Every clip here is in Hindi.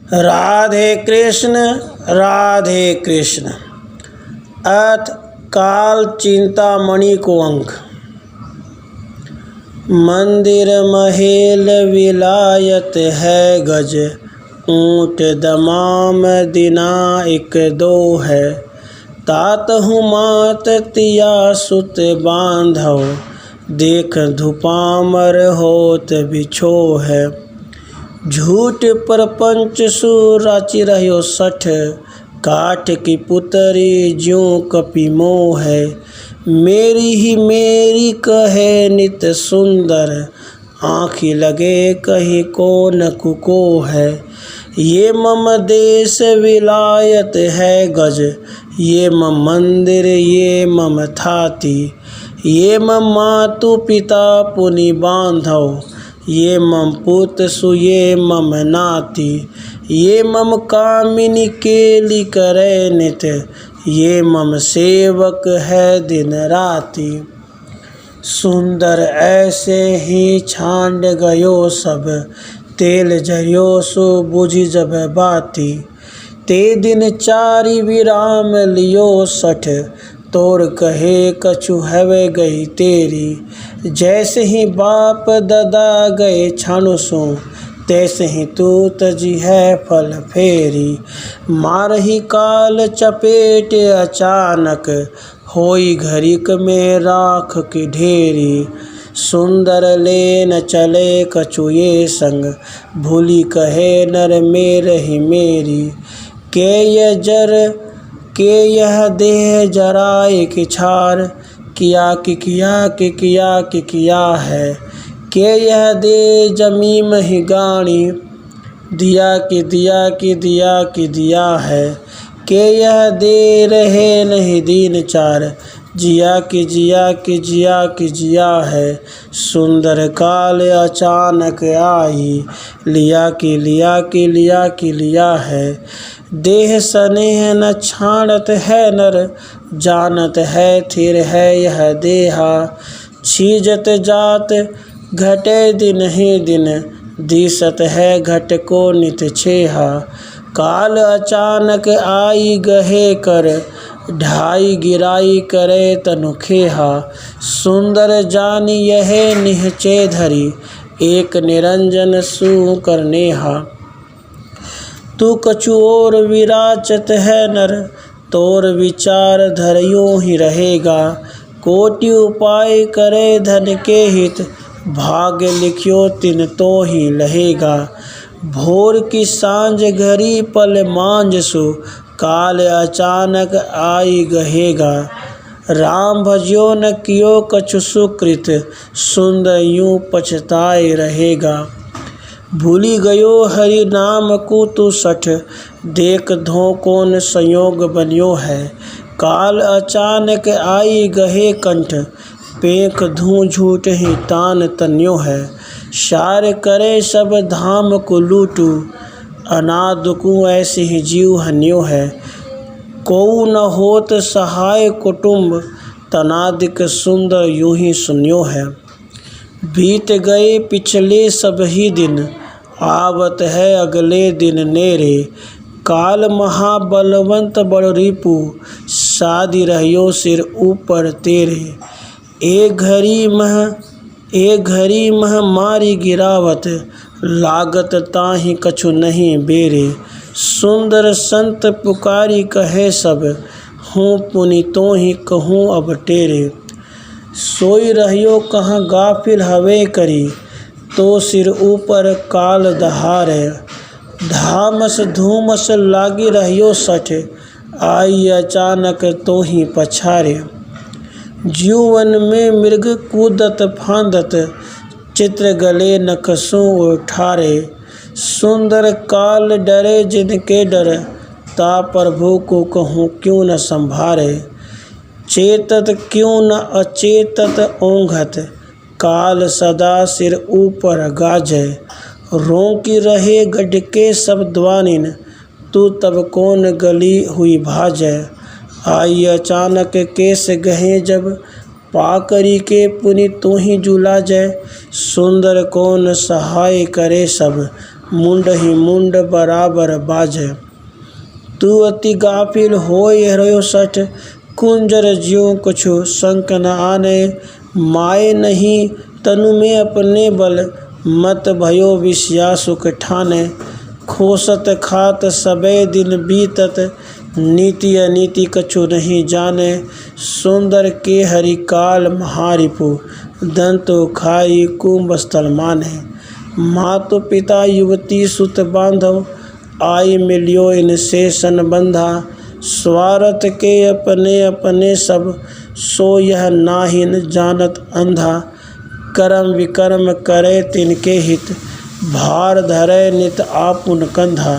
राधे कृष्ण राधे कृष्ण। अर्थ काल चिंतामणि को अंक। मंदिर महेल विलायत है गज, ऊँट दमाम दिना एक दो है। तात हूँ मात तिया सुत बांधव, देख धुपामर होत बिछो है। झूठ परपंच सु राचि रह्यो सठ, काठ की पुतरी ज्यों कपि मोह है। मेरी ही मेरी कहे नित सुंदर, आँखि लगे कहीं को न कुको है। ये मम देश विलायत है गज, ये मम मंदिर ये मम थाती। ये मम मातु पिता पुनि बांधव, ये मम पुत सु ये मम नाती। ये मम कामिनी केली करे नित, ये मम सेवक है दिन राति। सुंदर ऐसे ही छांड गयो सब, तेल जरियो सो बुझि जब बाती। ते दिन चारि विराम लियो सठ, तोर कहे कछु हवे गई तेरी। जैसे ही बाप ददा गए छानु सो, तैसे ही तू तजी है फल फेरी। मारही काल चपेट अचानक, होई घरिक में राख की ढेरी। सुंदर ले न चले कछु ये संग, भूली कहे नर मेर ही मेरी। के यह देह जराए कि छार, किया कि किया है। के यह दे जमी मही गाणी, दिया कि दिया है। के यह दे रहे नहीं दीन चार, जिया कि जिया है। सुंदर काल अचानक आई, लिया कि लिया है। देह स्नेह न छाणत है नर, जानत है थिर है यह देहा। छीजत जात घटे दिन ही दिन, दिसत है घट को नित छेहा। काल अचानक आई गहे कर, ढाई गिराई करे तनु खेहा। सुंदर जानी यह निहचे धरी, एक निरंजन सु करनेहा। तू कछु और विराचत है नर, तोर विचार धरियो ही रहेगा। कोटि उपाय करे धन के हित, भाग्य लिखियो तिन तो ही लहेगा। भोर की सांझ घड़ी पल मांझ सु, काल अचानक आई गहेगा। राम भजियो न कियो कछु सुकृत, सुंदर यूं पछताए रहेगा। भूली गयो हरि नाम को तू सठ, देख धो कौन संयोग बनियो है। काल अचानक आई गहे कंठ, पेख धूं झूठ ही तान तन्यो है। शार करे सब धाम को लूटू, अनाद को ऐसे ही जीव हन्यो है। को न होत सहाय कुटुंब, तनादिक सुंदर यूं ही सुन्यो है। बीत गए पिछले सब ही दिन, आवत है अगले दिन नेरे। काल महाबलवंत बड़ रिपु, साधी रहियो सिर ऊपर तेरे। एक घड़ी मह मारी गिरावत, लागत ताहि कछु नहीं बेरे। सुंदर संत पुकारी कहे सब, हूँ पुनि तो ही कहूँ अब टेरे। सोई रहियो कहाँ गाफिल हवे करी, तो सिर ऊपर काल दहारे। धामस धूमस लागी रहियो सठ, आई अचानक तो ही पछारे। जीवन में मृग कूदत फांदत, चित्र गले नखसों उठारे। सुंदर काल डरे जिनके डर, ता प्रभु को कहूँ क्यों न संभारे। चेतत क्यों न अचेतत ओंघत, काल सदा सिर ऊपर गाजै। रोंकी रहे गढ़ के सब द्वानिन, तू तब कौन गली हुई भाजै। आई अचानक केस गहे जब, पाकरी के पुनि तू ही जुला जय। सुंदर कौन सहाय करे सब, मुंड ही मुंड बराबर बाजे। तू अति गाफिल होय रहो सठ, कुंजर ज्यों कछु संक न आने। माए नहीं तनु में अपने बल, मत भयो विषया सुख ठाने। खोसत खात सबे दिन बीतत, नीति अनीति कछु नहीं जाने। सुंदर के हरि काल महारिपु, दंतो खाई कुंभ स्थल माने। मातु पिता युवती सुत बांधव, आई मिलियो इनसे सन बंधा। स्वार्थ के अपने अपने सब, सो यह नाहिन जानत अंधा। कर्म विकर्म करे तिनके हित, भार धरे नित आपुन कंधा।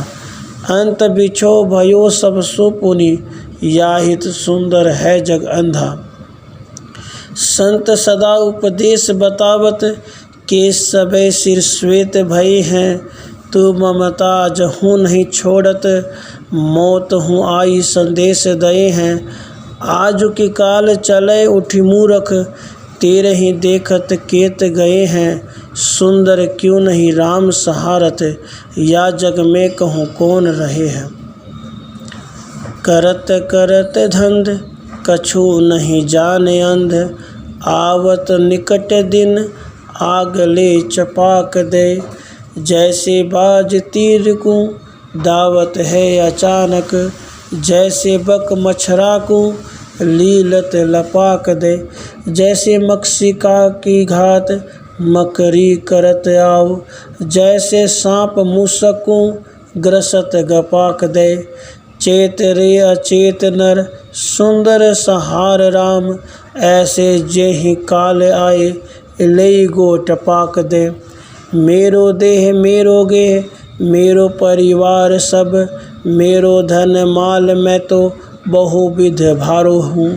अंत बिछो भयो सब सुपुनि, या हित सुंदर है जग अंधा। संत सदा उपदेश बतावत, के सबे सिर श्वेत भय हैं। तू ममता जहूँ नहीं छोड़त, मौत हूँ आई संदेश दये हैं। आज के काल चले उठी मूरख, तेरे ही देखत केत गए हैं। सुंदर क्यों नहीं राम सहारत, या जग में कहूँ कौन रहे हैं। करत करत धंध, कछु नहीं जाने अंध। आवत निकट दिन, आगले चपाक दे। जैसे बाज तीर को, दावत है अचानक। जैसे बक मच्छरा को, लीलत लपाक दे। जैसे मक्षिका की घात, मकरी करत आओ। जैसे सांप मूसक को, ग्रसत गपाक दे। चेत रे अचेत नर, सुंदर सहार राम। ऐसे जेहि काल आए, ले गो टपाक दे। मेरो देह मेरो गेह, मेरो परिवार सब। मेरो धन माल मैं तो बहुविध भारो हूँ।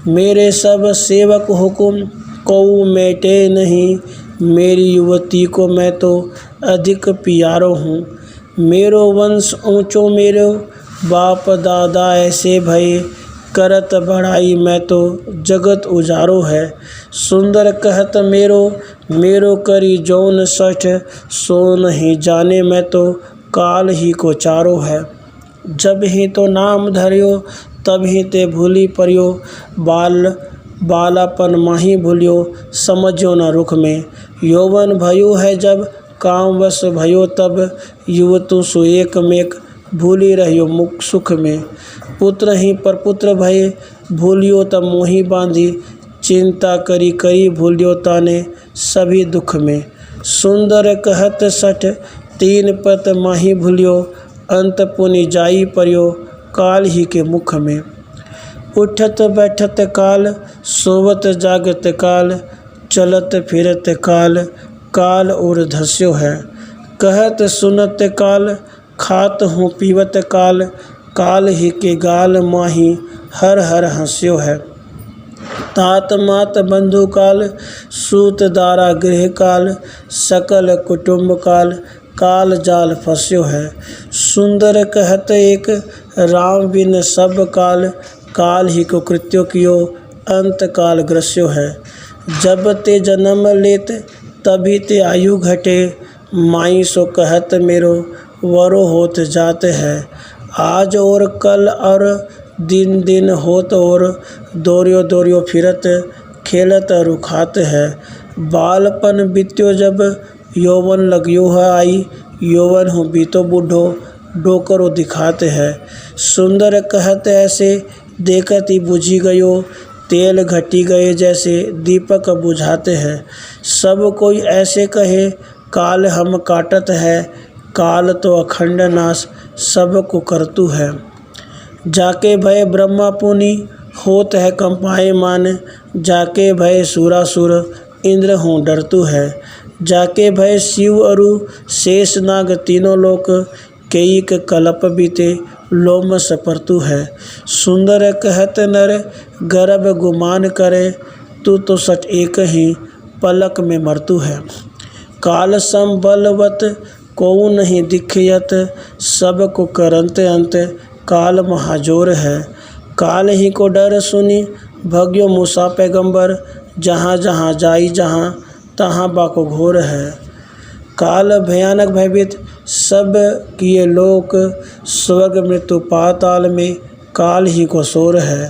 मेरे सब सेवक हुकुम कऊ मेटे नहीं। मेरी युवती को मैं तो अधिक प्यारो हूँ। मेरो वंश ऊंचो मेरो, बाप दादा ऐसे भये। करत बढ़ाई मैं तो जगत उजारो है। सुंदर कहत मेरो, मेरो करी जौन सठ। सो नहीं जाने मैं तो काल ही को चारो है। जब ही तो नाम धरियो, तब ही ते भूली परियो। बालापन माही भूलियो, समझो न रुख में। यौवन भयो है जब, कामवश भयो तब। युवतु सो एक मेक, भूली रहियो मुख सुख में। पुत्र ही पर पुत्र भये, भूलियो तब मोही बांधी। चिंता करी करी भूलियो ताने, सभी दुख में। सुंदर कहत सठ, तीन पत माही भूलियो। अंत पुनि जाई परियो, काल ही के मुख में। उठत बैठत काल, सोवत जागत काल। चलत फिरत काल, काल और धस्यो है। कहत सुनत काल, खात हूँ पीवत काल। काल ही के गाल माही, हर हर हंस्यो है। तात मात बंधु काल, सूत दारा गृह काल। सकल कुटुंब काल, काल जाल फंस्यो है। सुंदर कहत एक, राम बिन सब काल। काल ही को कृत्यो कियो, अंत काल ग्रस्यो है। जब ते जन्म लेत, तभी ते आयु घटे। माई सो कहत मेरो, वरो होत जात है। आज और कल और दिन दिन होत और, दोरियो दोरियो फिरत। खेलत रुखात है। बालपन बीत्यो जब, यौवन लगियो है आई। यौवन हो बीतो बूढ़ो, डोकरो दिखाते है। सुंदर कहत ऐसे, देखत ही बुझी गयो। तेल घटी गए जैसे, दीपक बुझाते हैं। सब कोई ऐसे कहे, काल हम काटत है। काल तो अखंड नाश, सब को करतु है। जाके भय ब्रह्मा पुनि, होत है कंपाए मान। जाके भय सुरासुर, इंद्र हूँ डरतु है। जाके भय शिव अरु, शेष नाग तीनों लोक। कईक कलप बीते, लोम सपरतु है। सुंदर कहत नर, गर्भ गुमान करे। तू तो सच एक ही, पलक में मरतु है। काल सम बलवत, कोउ नहीं दिखयत। सब को करंत अंत, काल महाजोर है। काल ही को डर सुनी, भग्यो मूसा पैगंबर। जहाँ जहाँ जाई जहाँ, तहाँ बाको घोर है। काल भयानक भयभीत सब किए लोक, स्वर्ग मृत्यु पाताल में काल ही को शोर है।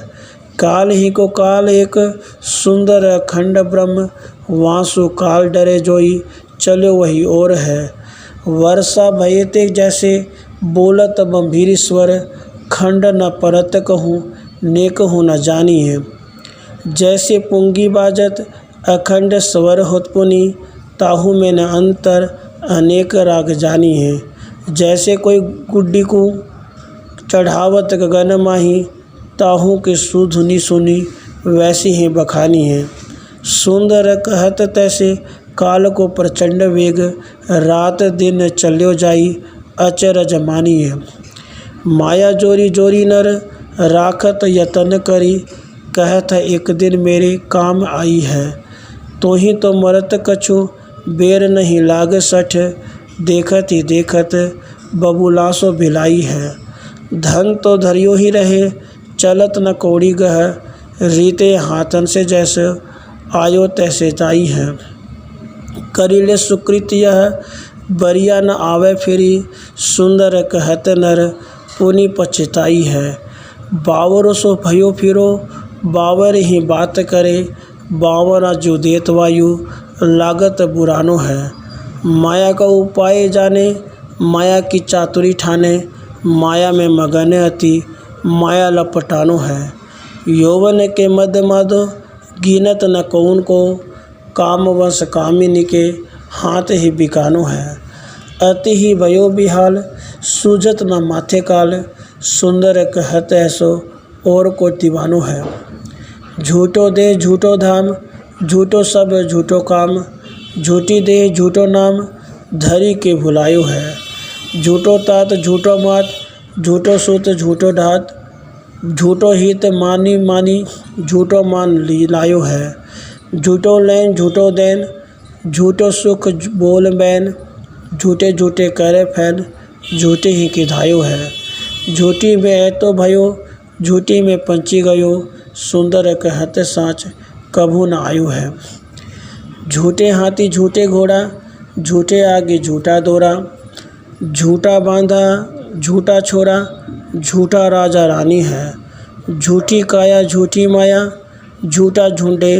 काल ही को काल एक सुंदर अखंड ब्रह्म, वासु काल डरे जोई चलो वही और है। वर्षा भयते जैसे बोलत गंभीर स्वर, खंड न परत कहूँ नेक हूँ न जानी है। जैसे पुंगी बाजत अखंड स्वर होत पुनि, ताहू में न अंतर अनेक राग जानी है। जैसे कोई गुड्डी को चढ़ावत गगन माही, ताहू के सुधुनी सुनी वैसी ही बखानी है। सुंदर कहत तैसे काल को प्रचंड वेग, रात दिन चल्यो जाई अचरज मानी है। माया जोरी जोरी नर राखत यतन करी, कहत एक दिन मेरे काम आई है। तो ही तो मरत कछु बेर नहीं लाग सठ, देखत ही देखत बबुलासो भिलाई है। धन तो धरियो ही रहे चलत न कौड़ी गह, रीते हाथन से जैसे आयो तैसे जाई है। करिले सुकृत यह बरिया न आवे फिरी, सुंदर कहत नर पुनि पछताई है। बावर सो भयो फिरो बावर ही बात करे, बावरा जो देत वायु लागत बुरानो है। माया का उपाय जाने माया की चातुरी ठाने, माया में मगन अति माया लपटानो है। यौवन के मद माधो गिनत न कौन को, कामवश कामिनी के हाथ ही बिकानो है। अति ही भयो बिहाल सूझत न माथे काल, सुंदर कहत ऐसो और को दीवानो है। झूठो दे झूठो धाम झूठो सब झूठो काम, झूठी दे झूठो नाम धरी के भुलायो है। झूठो तात झूठो मात झूठो सूत झूठो ढात, झूठो हित मानी मानी झूठो मान लायो है। झूठो लैन झूठो देन झूठो सुख बोल बैन, झूठे झूठे करे फैन झूठे ही किधायो है। झूठी में है तो भयो झूठी में पंची गयो, सुंदर कहते साँच कभू न आयो है। झूठे हाथी झूठे घोड़ा झूठे आगे झूठा दौरा, झूठा बांधा झूठा छोरा झूठा राजा रानी है। झूठी काया झूठी माया झूठा झुंडे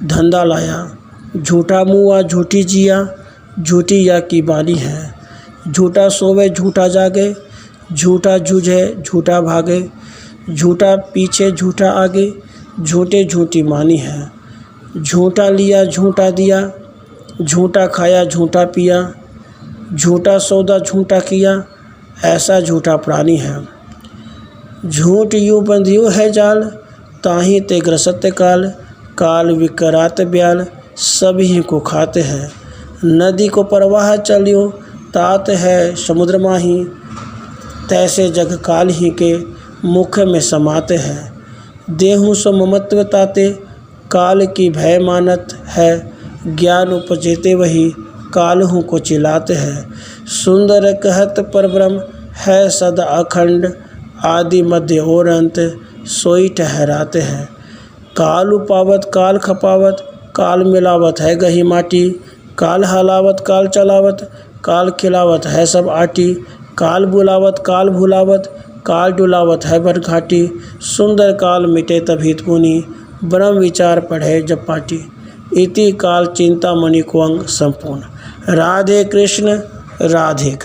धंधा लाया, झूठा मुआ झूठी जिया झूठी या की बानी है। झूठा सोवे झूठा जागे झूठा जूझे झूठा भागे, झूठा पीछे झूठा आगे झूठे झूठी मानी है। झूठा लिया झूठा दिया झूठा खाया झूठा पिया, झूठा सौदा झूठा किया ऐसा झूठा प्राणी है। झूठ यूँ बंधियो है जाल, ताही ते ग्रसत काल, काल विकरात ब्याल सभी को खाते हैं। नदी को प्रवाह चलियो तात है समुद्र माही, तैसे जग काल ही के मुख में समाते हैं। देहु सो ममत्व ताते काल की भय मानत है, ज्ञान उपजेते वही कालहू को चिल्लाते हैं। सुंदर कहत परब्रह्म है सदा अखंड, आदि मध्य और अंत सोई ठहराते हैं। काल उपावत काल खपावत काल मिलावत है गही माटी, काल हलावत काल चलावत काल खिलावत है सब आटी, काल बुलावत काल भुलावत काल डुलावत है बरघाटी। सुंदर काल मिटे तभीत पुनि, ब्रह्म विचार पढ़े जब पाटी। इति काल चिंतामणि को अंग संपूर्ण। राधे कृष्ण राधे कृष्ण।